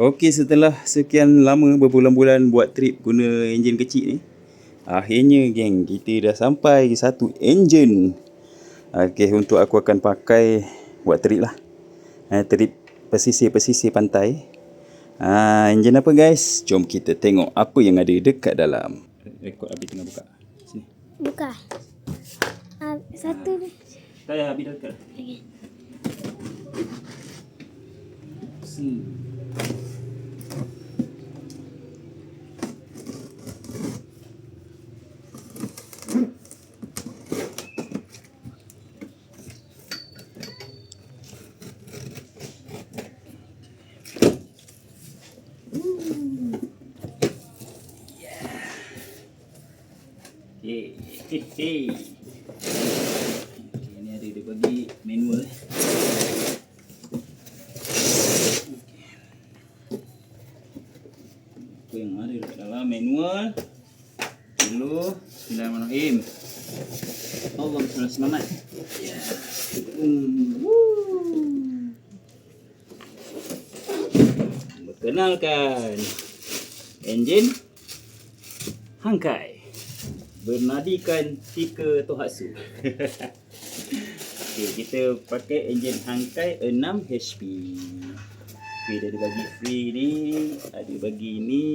Okey, setelah sekian lama berbulan-bulan buat trip guna enjin kecil ni, akhirnya geng, kita dah sampai satu enjin. Okey, untuk aku akan pakai buat trip lah. Trip pesisir-pesisir pantai. Enjin apa guys? Jom kita tengok apa yang ada dekat dalam. Rekod Abi tengah buka. Sini. Buka. Satu ni. Tak payah, Abi dah dekat. Okey. Sini. Hey. Ini ada dia bagi manual. Apa yang ada dekat dalam manual? Dulu, bismillahirrahmanirrahim. Allah selamat. Ya. Perkenalkan enjin Hankai. Bernadikan 3 Tohatsu. Okay, kita pakai enjin Hankai 6 HP. Okay, dia ada bagi free ni, ada bagi ni.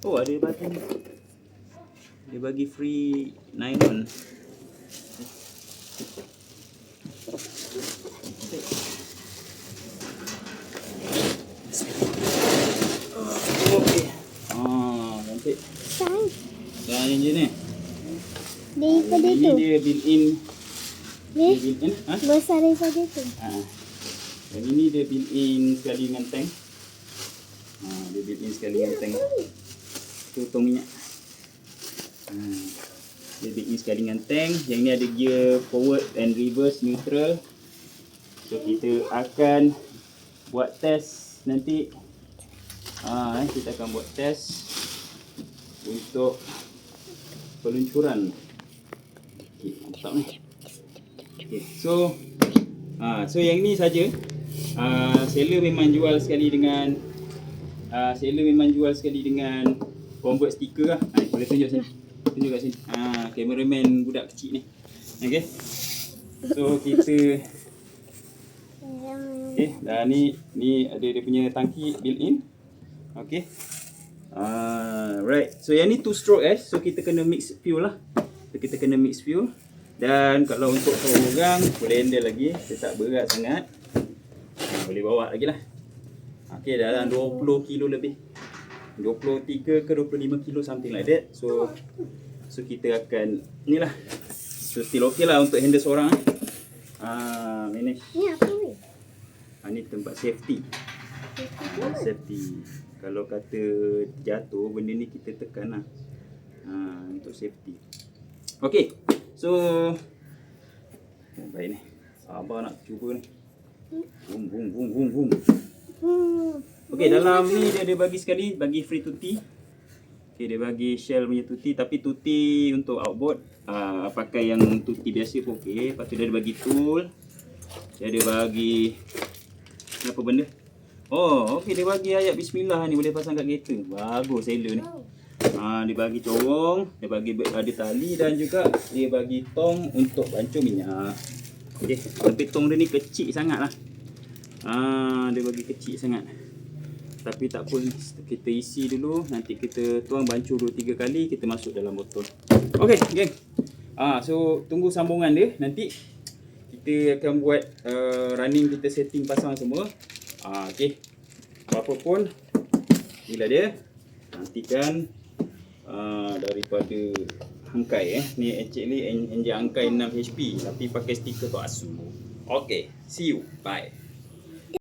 Oh, ada bagi ni. Dia bagi free nylon. Okay. Cantik. Dah enjin ni. Daripada ini tu. Dia built-in. Ni Dia built-in. besar daripada tu. Dan ini dia built-in sekali dengan tank. Dia built-in sekali dengan tank. Tutung minyak. Dia built-in sekali dengan tank. Yang ni ada gear forward and reverse neutral. So kita akan buat test nanti. Kita akan buat test untuk peluncuran. Okay, mantap ni. Okay, so yang ni saja. Seller memang jual sekali dengan convert stiker lah. Boleh tunjuk sini. Tunjuk kat sini. Cameraman budak kecil ni. Okay. So kita dah ni ada dia punya tangki built in. Okay. Right. So yang ni 2 stroke so kita kena mix fuel lah. So kita kena mix fuel. Dan kalau untuk seorang boleh handle lagi, dia tak berat sangat. Boleh bawa lagi lah. Okay, dalam 20 kilo lebih. 23 ke 25 kilo something like that. So kita akan ni lah. So still okay lah untuk handle seorang. Manage. Ni apa ni? Ni tempat safety. Safety. Kalau kata jatuh, benda ni kita tekan lah. Untuk safety. Okay. So baik ni. Sabar nak cuba ni. Boom. Okay, dalam ni dia ada bagi sekali, bagi free tuti. Okay, dia bagi Shell punya tuti. Tapi tuti untuk outboard, pakai yang tuti biasa pun okay. Lepas tu dia ada bagi tool. Dia ada bagi apa benda? Oh, okey, dia bagi ayat bismillah ni boleh pasang kat kereta. Bagus seller ni. Dia bagi corong, dia bagi ada tali dan juga dia bagi tong untuk bancuh minyak. Okey, tapi tong dia ni kecil sangatlah. Dia bagi kecil sangat. Tapi tak apa, kita isi dulu, nanti kita tuang bancuh 2-3 kali, kita masuk dalam botol. Okey, geng. So tunggu sambungan dia nanti. Kita akan buat running, kita setting pasang semua. Okey. Apa pun bila dia nantikan daripada Hankai ni actually enjin Hankai 6 HP tapi pakai stiker Tohatsu. Okay, see you. Bye.